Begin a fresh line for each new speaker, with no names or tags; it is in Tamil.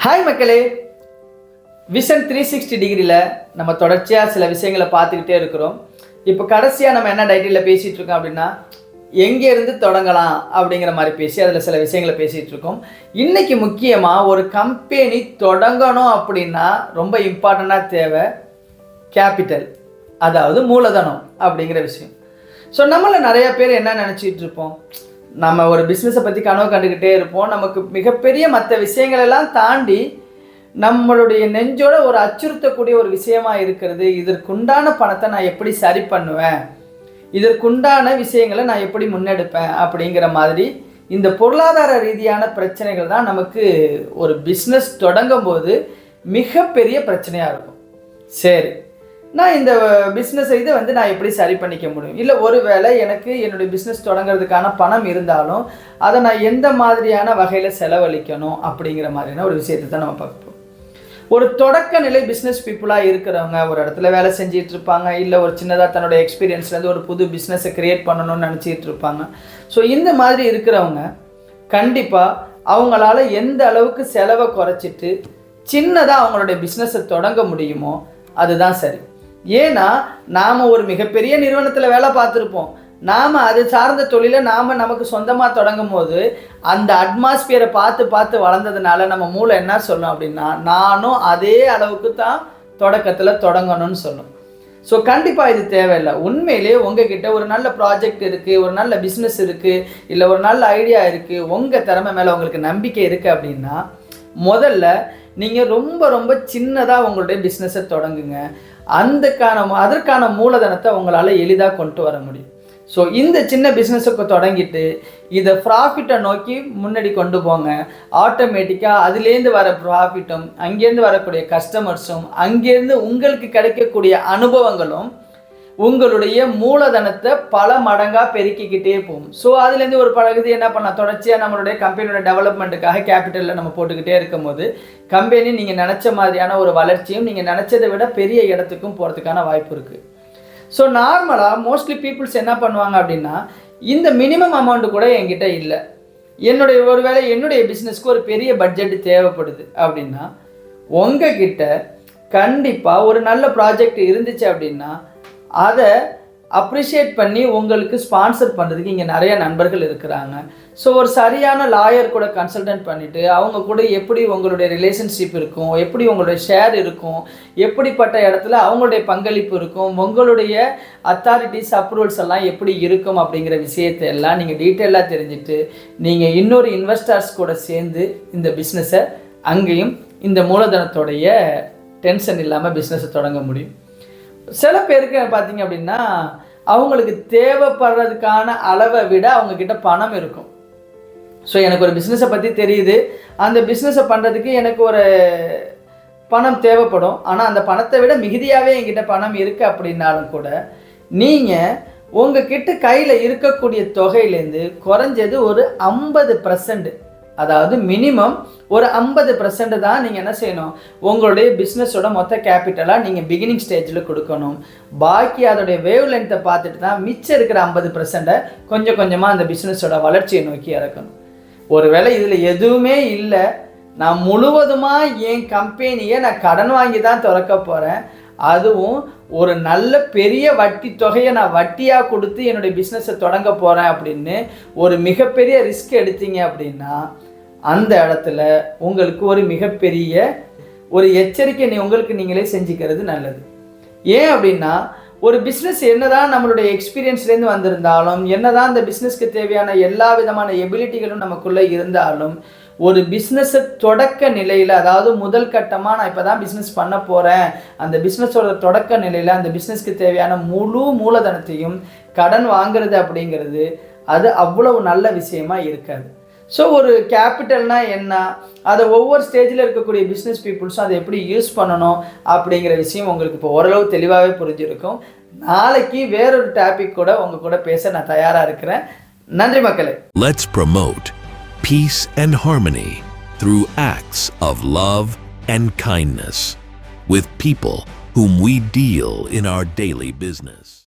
ஹாய் மக்களே, விஷன் 360 டிகிரியில் நம்ம தொடர்ச்சியாக சில விஷயங்களை பார்த்துக்கிட்டே இருக்கிறோம். இப்போ கடைசியாக நம்ம என்ன டைட்டிலில் பேசிகிட்டு இருக்கோம் அப்படின்னா, எங்கேருந்து தொடங்கலாம் அப்படிங்கிற மாதிரி பேசி அதில் சில விஷயங்களை பேசிகிட்டு இருக்கோம். இன்றைக்கி முக்கியமாக ஒரு கம்பெனி தொடங்கணும் அப்படின்னா ரொம்ப இம்பார்ட்டண்ட்டாக தேவை கேபிட்டல், அதாவது மூலதனம் அப்படிங்கிற விஷயம். ஸோ நம்மள நிறைய பேர் என்ன நினச்சிட்டு இருப்போம், நம்ம ஒரு பிஸ்னஸை பற்றி கனவு கண்டுக்கிட்டே இருப்போம். நமக்கு மிகப்பெரிய மற்ற விஷயங்களெல்லாம் தாண்டி நம்மளுடைய நெஞ்சோட ஒரு அச்சுறுத்தக்கூடிய ஒரு விஷயமா இருக்கிறது, இதற்குண்டான பணத்தை நான் எப்படி சரி பண்ணுவேன், இதற்குண்டான விஷயங்களை நான் எப்படி முன்னெடுப்பேன் அப்படிங்கிற மாதிரி இந்த பொருளாதார ரீதியான பிரச்சனைகள் தான் நமக்கு ஒரு பிஸ்னஸ் தொடங்கும் போது மிகப்பெரிய பிரச்சனையாக இருக்கும். சரி, நான் இந்த பிஸ்னஸை நான் எப்படி சரி பண்ணிக்க முடியும், இல்லை ஒருவேளை எனக்கு என்னுடைய பிஸ்னஸ் தொடங்கிறதுக்கான பணம் இருந்தாலும் அதை நான் எந்த மாதிரியான வகையில் செலவழிக்கணும் அப்படிங்கிற மாதிரியான ஒரு விஷயத்தை தான் நம்ம பார்ப்போம். ஒரு தொடக்க நிலை பிஸ்னஸ் பீப்புளாக இருக்கிறவங்க ஒரு இடத்துல வேலை செஞ்சிட்டு இருப்பாங்க, இல்லை ஒரு சின்னதாக தன்னோட எக்ஸ்பீரியன்ஸ்லேருந்து ஒரு புது பிஸ்னஸை க்ரியேட் பண்ணணும்னு நினச்சிட்டு இருப்பாங்க. ஸோ இந்த மாதிரி இருக்கிறவங்க கண்டிப்பாக அவங்களால எந்த அளவுக்கு செலவை குறைச்சிட்டு சின்னதாக அவங்களுடைய பிஸ்னஸை தொடங்க முடியுமோ அதுதான் சரி. ஏன்னா நாம் ஒரு மிகப்பெரிய நிறுவனத்தில் வேலை பார்த்துருப்போம், நாம் அது சார்ந்த தொழிலை நமக்கு சொந்தமாக தொடங்கும் போது அந்த அட்மாஸ்பியரை பார்த்து வளர்ந்ததுனால நம்ம மூளை என்ன சொல்லும் அப்படின்னா, நானும் அதே அளவுக்கு தான் தொடக்கத்தில் தொடங்கணும்னு சொல்லும். ஸோ கண்டிப்பாக இது தேவையில்லை. உண்மையிலே உங்ககிட்ட ஒரு நல்ல ப்ராஜெக்ட் இருக்குது, ஒரு நல்ல பிஸ்னஸ் இருக்குது, இல்லை ஒரு நல்ல ஐடியா இருக்குது, உங்கள் திறமை மேலே உங்களுக்கு நம்பிக்கை இருக்குது அப்படின்னா முதல்ல நீங்கள் ரொம்ப சின்னதாக உங்களுடைய பிஸ்னஸை தொடங்குங்க. அதற்கான மூலதனத்தை உங்களால் எளிதாக கொண்டு வர முடியும். ஸோ இந்த சின்ன பிஸ்னஸுக்கு தொடங்கிட்டு இதை ப்ராஃபிட்டை நோக்கி முன்னாடி கொண்டு போங்க. ஆட்டோமேட்டிக்காக அதுலேருந்து வர ப்ராஃபிட்டும், அங்கேருந்து வரக்கூடிய கஸ்டமர்ஸும், அங்கேருந்து உங்களுக்கு கிடைக்கக்கூடிய அனுபவங்களும் உங்களுடைய மூலதனத்தை பல மடங்காக பெருக்கிக்கிட்டே போகும். ஸோ அதுலேருந்து ஒரு பழகுது என்ன பண்ணலாம், தொடர்ச்சியாக நம்மளுடைய கம்பெனியோட டெவலப்மெண்ட்டுக்காக கேபிட்டலில் நம்ம போட்டுக்கிட்டே இருக்கும் போது கம்பெனி நீங்கள் நினச்ச மாதிரியான ஒரு வளர்ச்சியும் நீங்கள் நினச்சதை விட பெரிய இடத்துக்கும் போகிறதுக்கான வாய்ப்பு இருக்குது. ஸோ நார்மலாக மோஸ்ட்லி பீப்புள்ஸ் என்ன பண்ணுவாங்க அப்படின்னா, இந்த மினிமம் அமௌண்ட்டு கூட என்கிட்ட இல்லை, என்னுடைய பிஸ்னஸ்க்கு ஒரு பெரிய பட்ஜெட் தேவைப்படுது அப்படின்னா உங்ககிட்ட கண்டிப்பாக ஒரு நல்ல ப்ராஜெக்ட் இருந்துச்சு அப்படின்னா அதை அப்ரிஷியேட் பண்ணி உங்களுக்கு ஸ்பான்சர் பண்ணுறதுக்கு இங்கே நிறைய நண்பர்கள் இருக்கிறாங்க. ஸோ ஒரு சரியான லாயர் கூட கன்சல்டன்ட் பண்ணிவிட்டு அவங்க கூட எப்படி உங்களுடைய ரிலேஷன்ஷிப் இருக்கும், எப்படி உங்களுடைய ஷேர் இருக்கும், எப்படிப்பட்ட இடத்துல அவங்களுடைய பங்களிப்பு இருக்கும், உங்களுடைய அத்தாரிட்டிஸ் அப்ரூவல்ஸ் எல்லாம் எப்படி இருக்கும் அப்படிங்கிற விஷயத்தை எல்லாம் நீங்கள் டீட்டெயிலாக தெரிஞ்சுட்டு நீங்கள் இன்னொரு இன்வெஸ்டர்ஸ் கூட சேர்ந்து இந்த பிஸ்னஸை அங்கேயும் இந்த மூலதனத்தோடைய டென்ஷன் இல்லாமல் பிஸ்னஸை தொடங்க முடியும். சில பேருக்கு பார்த்திங்க அப்படின்னா அவங்களுக்கு தேவைப்படுறதுக்கான அளவை விட அவங்கக்கிட்ட பணம் இருக்கும். ஸோ எனக்கு ஒரு பிஸ்னஸை பற்றி தெரியுது, அந்த பிஸ்னஸை பண்ணுறதுக்கு எனக்கு ஒரு பணம் தேவைப்படும், ஆனால் அந்த பணத்தை விட மிகுதியாகவே என்கிட்ட பணம் இருக்குது அப்படின்னாலும் கூட நீங்கள் உங்ககிட்ட கையில் இருக்கக்கூடிய தொகையிலேருந்து குறைஞ்சது ஒரு 50%, அதாவது மினிமம் ஒரு 50% தான் நீங்கள் என்ன செய்யணும், உங்களுடைய பிஸ்னஸோட மொத்த கேபிட்டலாக நீங்கள் பிகினிங் ஸ்டேஜில் கொடுக்கணும். பாக்கி அதோடைய வேவ் லென்த்தை பார்த்துட்டு தான் மிச்சம் இருக்கிற 50% கொஞ்சம் கொஞ்சமாக அந்த பிஸ்னஸோட வளர்ச்சியை நோக்கி இறக்கணும். ஒருவேளை இதில் எதுவுமே இல்லை, நான் முழுவதுமாக என் கம்பெனியை நான் கடன் வாங்கி தான் திறக்க போகிறேன், அதுவும் ஒரு நல்ல பெரிய வட்டி தொகையை நான் வட்டியாக கொடுத்து என்னுடைய பிஸ்னஸை தொடங்க போகிறேன் அப்படின்னு ஒரு மிகப்பெரிய ரிஸ்க் எடுத்தீங்க அப்படின்னா அந்த இடத்துல உங்களுக்கு ஒரு மிகப்பெரிய ஒரு எச்சரிக்கை உங்களுக்கு நீங்களே செஞ்சுக்கிறது நல்லது. ஏன் அப்படின்னா ஒரு பிஸ்னஸ் என்னதான் நம்மளுடைய எக்ஸ்பீரியன்ஸ்லேருந்து வந்திருந்தாலும், என்னதான் அந்த பிஸ்னஸ்க்கு தேவையான எல்லா விதமான எபிலிட்டிகளும் நமக்குள்ளே இருந்தாலும், ஒரு பிஸ்னஸை தொடக்க நிலையில், அதாவது முதல் கட்டமாக நான் இப்போ தான் பிஸ்னஸ் பண்ண போகிறேன், அந்த பிஸ்னஸோட தொடக்க நிலையில் அந்த பிஸ்னஸ்க்கு தேவையான முழு மூலதனத்தையும் கடன் வாங்கிறது அப்படிங்கிறது அது அவ்வளவு நல்ல விஷயமா இருக்காது. ஸோ ஒரு கேபிட்டல்னால் என்ன, அதை ஒவ்வொரு ஸ்டேஜில் இருக்கக்கூடிய பிஸ்னஸ் பீப்புள்ஸும் அதை எப்படி யூஸ் பண்ணணும் அப்படிங்கிற விஷயம் உங்களுக்கு இப்போ ஓரளவு தெளிவாகவே புரிஞ்சிருக்கும். நாளைக்கு வேறொரு டாபிக் கூட உங்கள் கூட பேச நான் தயாராக இருக்கிறேன். நன்றி மக்களே.
Let's promote peace and harmony through acts of love and kindness with people whom we deal in our daily business.